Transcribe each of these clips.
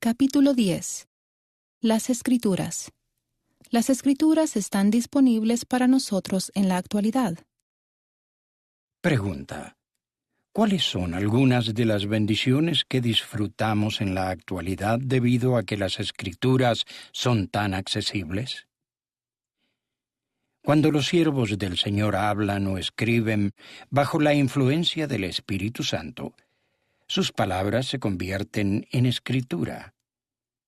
Capítulo 10. Las Escrituras. Las Escrituras están disponibles para nosotros en la actualidad. Pregunta: ¿cuáles son algunas de las bendiciones que disfrutamos en la actualidad debido a que las Escrituras son tan accesibles? Cuando los siervos del Señor hablan o escriben bajo la influencia del Espíritu Santo, sus palabras se convierten en escritura.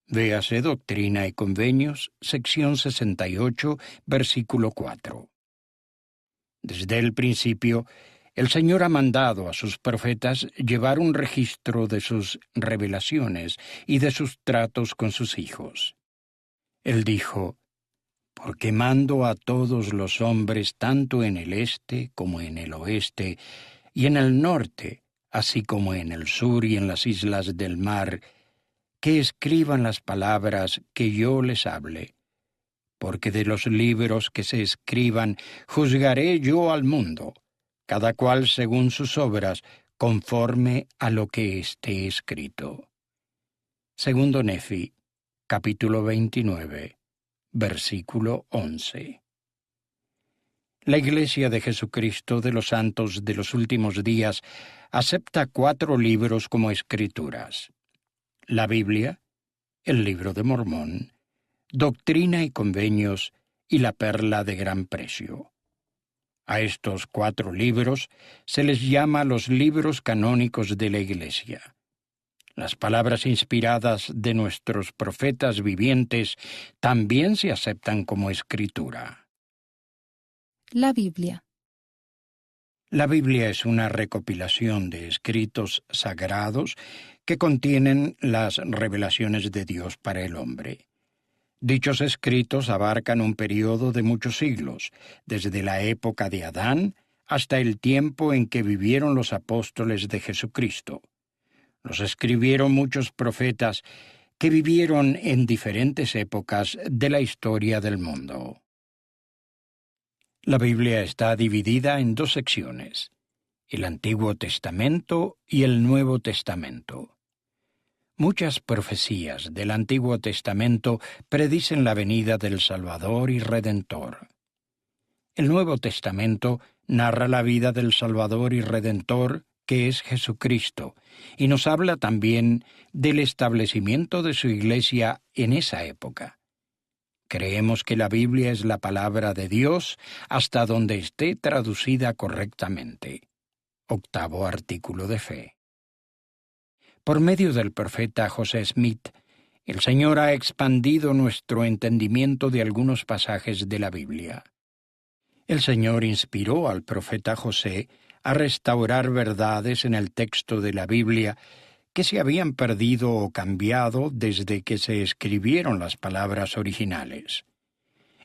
Véase Doctrina y Convenios, sección 68, versículo 4. Desde el principio, el Señor ha mandado a sus profetas llevar un registro de sus revelaciones y de sus tratos con sus hijos. Él dijo: «Porque mando a todos los hombres tanto en el este como en el oeste, y en el norte, así como en el sur y en las islas del mar, que escriban las palabras que yo les hable. Porque de los libros que se escriban juzgaré yo al mundo, cada cual según sus obras, conforme a lo que esté escrito». Segundo Nefi, capítulo 29, versículo 11. La Iglesia de Jesucristo de los Santos de los Últimos Días acepta 4 libros como escrituras: la Biblia, el Libro de Mormón, Doctrina y Convenios y la Perla de Gran Precio. A estos 4 libros se les llama los libros canónicos de la Iglesia. Las palabras inspiradas de nuestros profetas vivientes también se aceptan como escritura. La Biblia. La Biblia es una recopilación de escritos sagrados que contienen las revelaciones de Dios para el hombre. Dichos escritos abarcan un periodo de muchos siglos, desde la época de Adán hasta el tiempo en que vivieron los apóstoles de Jesucristo. Los escribieron muchos profetas que vivieron en diferentes épocas de la historia del mundo. La Biblia está dividida en 2 secciones: el Antiguo Testamento y el Nuevo Testamento. Muchas profecías del Antiguo Testamento predicen la venida del Salvador y Redentor. El Nuevo Testamento narra la vida del Salvador y Redentor, que es Jesucristo, y nos habla también del establecimiento de su Iglesia en esa época. Creemos que la Biblia es la palabra de Dios hasta donde esté traducida correctamente. Octavo artículo de fe. Por medio del profeta José Smith, el Señor ha expandido nuestro entendimiento de algunos pasajes de la Biblia. El Señor inspiró al profeta José a restaurar verdades en el texto de la Biblia que se habían perdido o cambiado desde que se escribieron las palabras originales.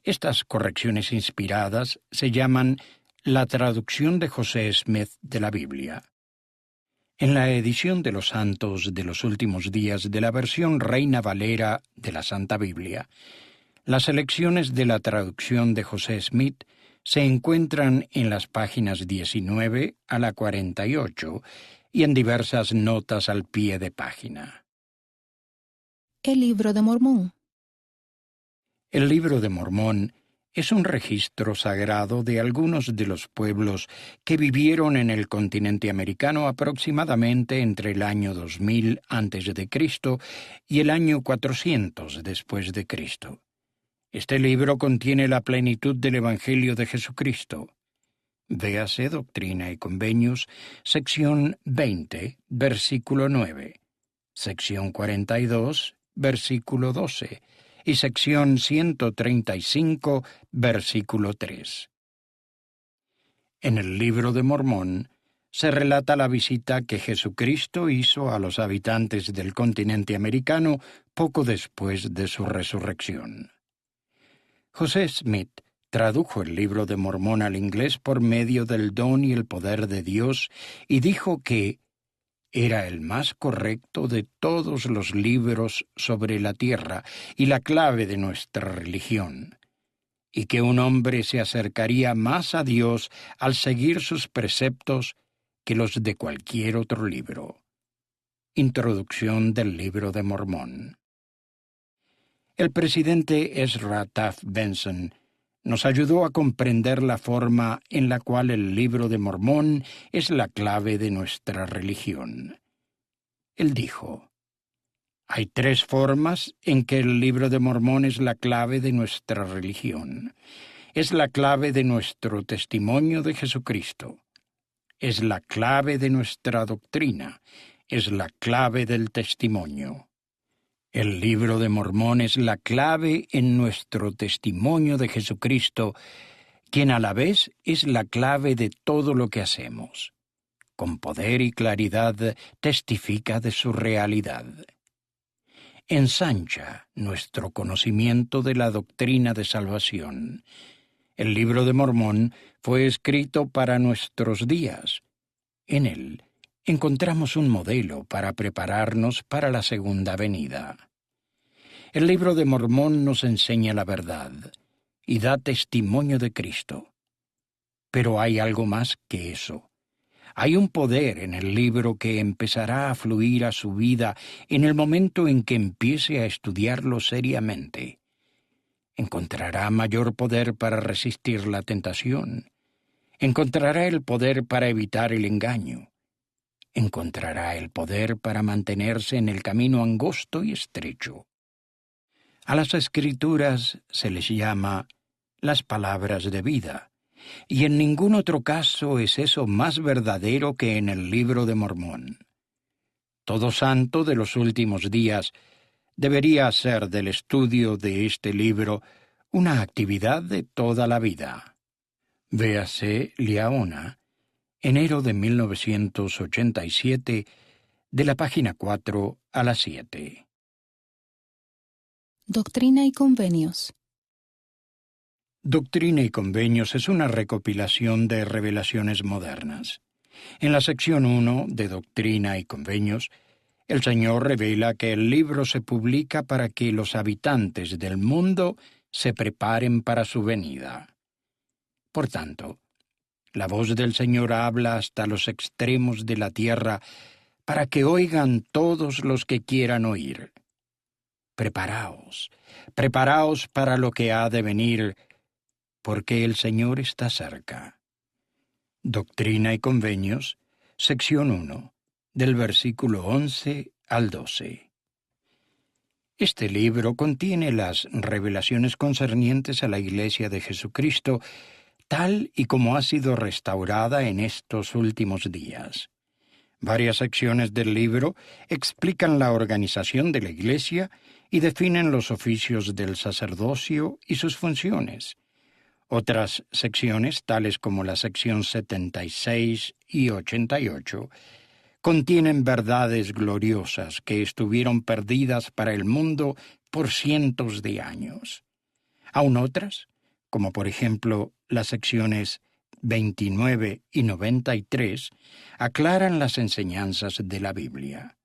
Estas correcciones inspiradas se llaman la traducción de José Smith de la Biblia. En la edición de los Santos de los Últimos Días de la versión Reina Valera de la Santa Biblia, las selecciones de la traducción de José Smith se encuentran en las páginas 19 a la 48 y en diversas notas al pie de página. El Libro de Mormón. El Libro de Mormón es un registro sagrado de algunos de los pueblos que vivieron en el continente americano aproximadamente entre el año 2000 a.C. y el año 400 después de Cristo. Este libro contiene la plenitud del Evangelio de Jesucristo. Véase Doctrina y Convenios, sección 20, versículo 9, sección 42, versículo 12, y sección 135, versículo 3. En el Libro de Mormón se relata la visita que Jesucristo hizo a los habitantes del continente americano poco después de su resurrección. José Smith tradujo el Libro de Mormón al inglés por medio del don y el poder de Dios y dijo que era el más correcto de todos los libros sobre la tierra y la clave de nuestra religión, y que un hombre se acercaría más a Dios al seguir sus preceptos que los de cualquier otro libro. Introducción del Libro de Mormón. El presidente Ezra Taft Benson nos ayudó a comprender la forma en la cual el Libro de Mormón es la clave de nuestra religión. Él dijo: hay 3 formas en que el Libro de Mormón es la clave de nuestra religión. Es la clave de nuestro testimonio de Jesucristo. Es la clave de nuestra doctrina. Es la clave del testimonio. El Libro de Mormón es la clave en nuestro testimonio de Jesucristo, quien a la vez es la clave de todo lo que hacemos. Con poder y claridad testifica de su realidad. Ensancha nuestro conocimiento de la doctrina de salvación. El Libro de Mormón fue escrito para nuestros días. En él encontramos un modelo para prepararnos para la segunda venida. El Libro de Mormón nos enseña la verdad y da testimonio de Cristo. Pero hay algo más que eso. Hay un poder en el libro que empezará a fluir a su vida en el momento en que empiece a estudiarlo seriamente. Encontrará mayor poder para resistir la tentación. Encontrará el poder para evitar el engaño. Encontrará el poder para mantenerse en el camino angosto y estrecho. A las Escrituras se les llama las palabras de vida, y en ningún otro caso es eso más verdadero que en el Libro de Mormón. Todo santo de los últimos días debería hacer del estudio de este libro una actividad de toda la vida. Véase Liaona, enero de 1987, de la página 4 a la 7. Doctrina y Convenios. Doctrina y Convenios es una recopilación de revelaciones modernas. En la sección 1 de Doctrina y Convenios, el Señor revela que el libro se publica para que los habitantes del mundo se preparen para su venida. Por tanto, la voz del Señor habla hasta los extremos de la tierra para que oigan todos los que quieran oír. Preparaos, preparaos para lo que ha de venir, porque el Señor está cerca. Doctrina y Convenios, sección 1, del versículo 11 al 12. Este libro contiene las revelaciones concernientes a la Iglesia de Jesucristo, tal y como ha sido restaurada en estos últimos días. Varias secciones del libro explican la organización de la Iglesia y definen los oficios del sacerdocio y sus funciones. Otras secciones, tales como la sección 76 y 88, contienen verdades gloriosas que estuvieron perdidas para el mundo por cientos de años. Aún otras, como por ejemplo las secciones 29 y 93, aclaran las enseñanzas de la Biblia.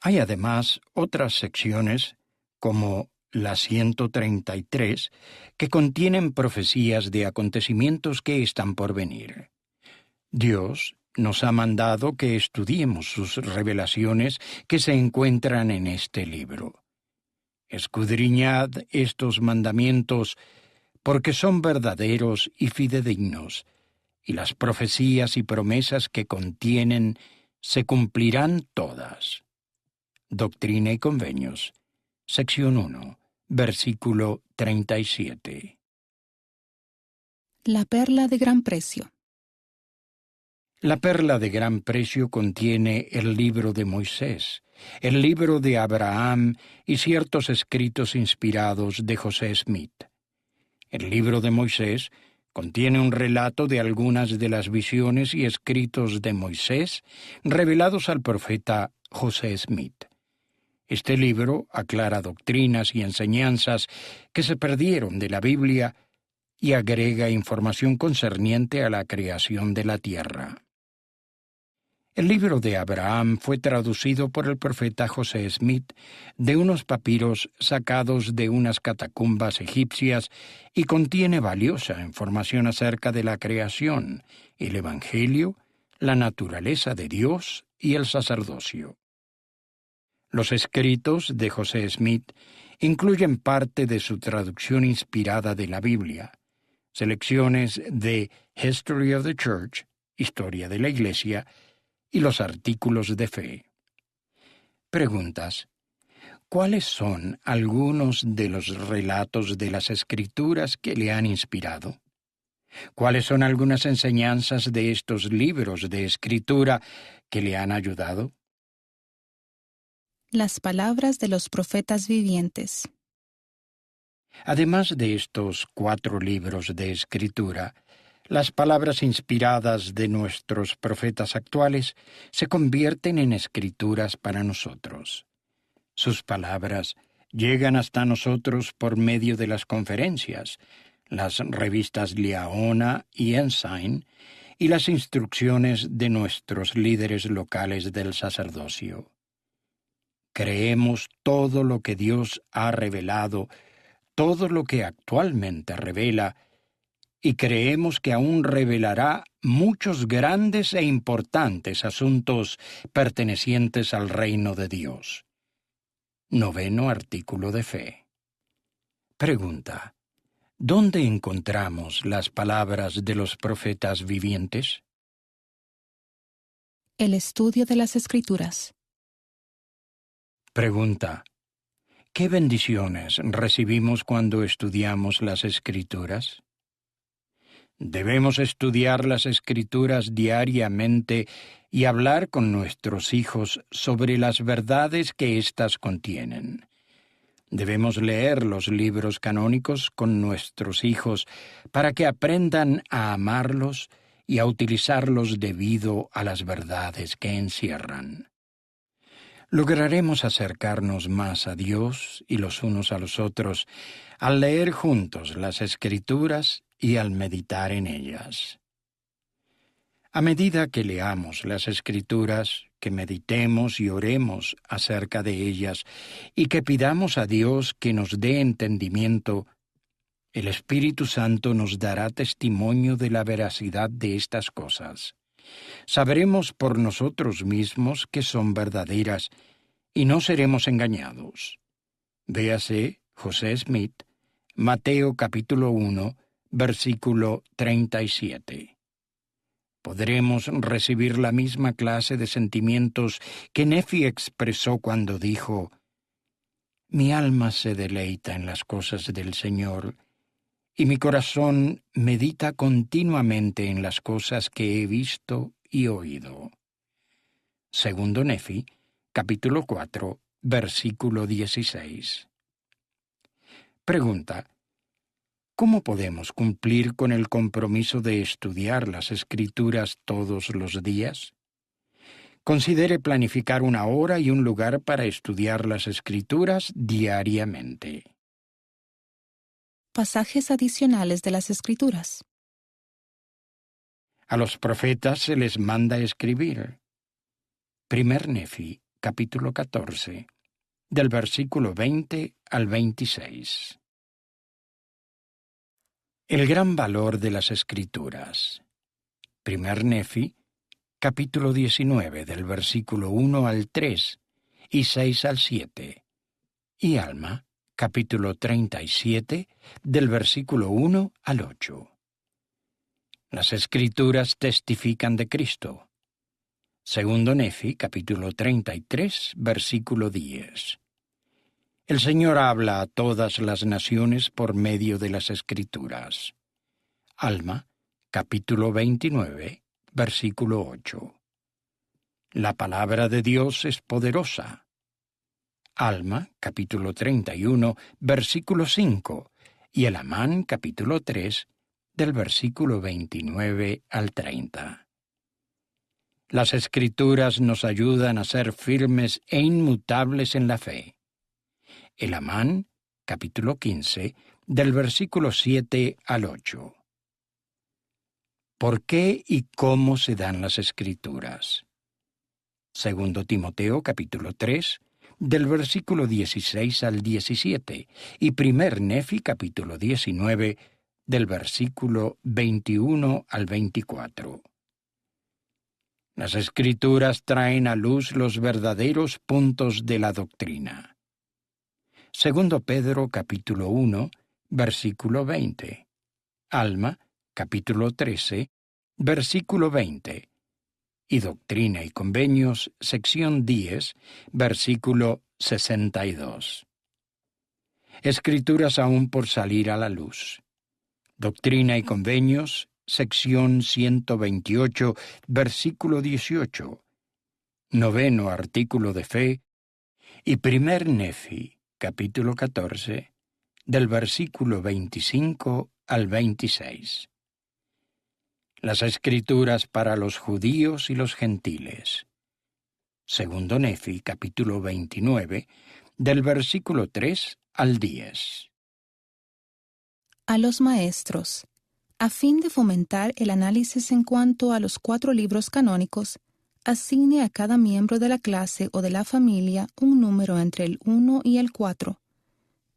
Hay además otras secciones, como la 133, que contienen profecías de acontecimientos que están por venir. Dios nos ha mandado que estudiemos sus revelaciones que se encuentran en este libro. Escudriñad estos mandamientos, porque son verdaderos y fidedignos, y las profecías y promesas que contienen se cumplirán todas. Doctrina y Convenios, sección 1, versículo 37. La perla de gran precio. La perla de gran precio contiene el libro de Moisés, el libro de Abraham y ciertos escritos inspirados de José Smith. El libro de Moisés contiene un relato de algunas de las visiones y escritos de Moisés revelados al profeta José Smith. Este libro aclara doctrinas y enseñanzas que se perdieron de la Biblia y agrega información concerniente a la creación de la tierra. El libro de Abraham fue traducido por el profeta José Smith de unos papiros sacados de unas catacumbas egipcias y contiene valiosa información acerca de la creación, el Evangelio, la naturaleza de Dios y el sacerdocio. Los escritos de José Smith incluyen parte de su traducción inspirada de la Biblia, selecciones de History of the Church, Historia de la Iglesia, y los artículos de fe. Preguntas. ¿Cuáles son algunos de los relatos de las Escrituras que le han inspirado? ¿Cuáles son algunas enseñanzas de estos libros de escritura que le han ayudado? Las palabras de los profetas vivientes. Además de estos 4 libros de escritura, las palabras inspiradas de nuestros profetas actuales se convierten en escrituras para nosotros. Sus palabras llegan hasta nosotros por medio de las conferencias, las revistas Liaona y Ensign y las instrucciones de nuestros líderes locales del sacerdocio. Creemos todo lo que Dios ha revelado, todo lo que actualmente revela, y creemos que aún revelará muchos grandes e importantes asuntos pertenecientes al reino de Dios. 9º artículo de fe. Pregunta. ¿Dónde encontramos las palabras de los profetas vivientes? El estudio de las Escrituras. Pregunta. ¿Qué bendiciones recibimos cuando estudiamos las Escrituras? Debemos estudiar las Escrituras diariamente y hablar con nuestros hijos sobre las verdades que éstas contienen. Debemos leer los libros canónicos con nuestros hijos para que aprendan a amarlos y a utilizarlos debido a las verdades que encierran. Lograremos acercarnos más a Dios y los unos a los otros al leer juntos las Escrituras y al meditar en ellas. A medida que leamos las Escrituras, que meditemos y oremos acerca de ellas y que pidamos a Dios que nos dé entendimiento, el Espíritu Santo nos dará testimonio de la veracidad de estas cosas. Sabremos por nosotros mismos que son verdaderas y no seremos engañados. Véase José Smith, Mateo capítulo 1, versículo 37. Podremos recibir la misma clase de sentimientos que Nefi expresó cuando dijo: «Mi alma se deleita en las cosas del Señor, y mi corazón medita continuamente en las cosas que he visto y oído». Segundo Nefi, capítulo 4, versículo 16. Pregunta. ¿Cómo podemos cumplir con el compromiso de estudiar las Escrituras todos los días? Considere planificar una hora y un lugar para estudiar las Escrituras diariamente. Pasajes adicionales de las Escrituras. A los profetas se les manda escribir. Primer Nefi, capítulo 14, del versículo 20 al 26. El gran valor de las Escrituras. Primer Nefi, capítulo 19, del versículo 1 al 3 y 6 al 7. Y Alma, capítulo 37, del versículo 1 al 8. Las Escrituras testifican de Cristo. Segundo Nefi, capítulo 33, versículo 10. El Señor habla a todas las naciones por medio de las Escrituras. Alma, capítulo 29, versículo 8. La palabra de Dios es poderosa. Alma, capítulo 31, versículo 5, y el Amán, capítulo 3, del versículo 29 al 30. Las Escrituras nos ayudan a ser firmes e inmutables en la fe. El Amán, capítulo 15, del versículo 7 al 8. ¿Por qué y cómo se dan las Escrituras? Segundo Timoteo, capítulo 3, del versículo 16 al 17, y primer Nefi, capítulo 19, del versículo 21 al 24. Las Escrituras traen a luz los verdaderos puntos de la doctrina. Segundo Pedro capítulo 1, versículo 20. Alma, capítulo 13, versículo 20. Y Doctrina y Convenios, sección 10, versículo 62. Escrituras aún por salir a la luz. Doctrina y Convenios, sección 128, versículo 18. Noveno artículo de fe. Y primer Nefi, capítulo 14, del versículo 25 al 26. Las Escrituras para los judíos y los gentiles. Segundo Nefi, capítulo 29, del versículo 3 al 10. A los maestros, a fin de fomentar el análisis en cuanto a los 4 libros canónicos, asigne a cada miembro de la clase o de la familia un número entre el 1 y el 4.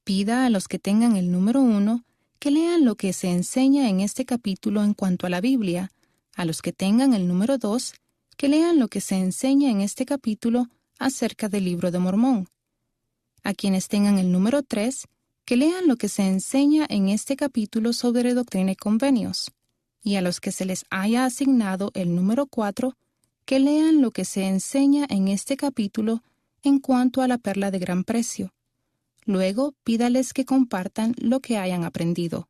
Pida a los que tengan el número 1 que lean lo que se enseña en este capítulo en cuanto a la Biblia, a los que tengan el número 2 que lean lo que se enseña en este capítulo acerca del Libro de Mormón, a quienes tengan el número 3 que lean lo que se enseña en este capítulo sobre Doctrina y Convenios, y a los que se les haya asignado el número 4 que lean lo que se enseña en este capítulo en cuanto a la perla de gran precio. Luego pídales que compartan lo que hayan aprendido.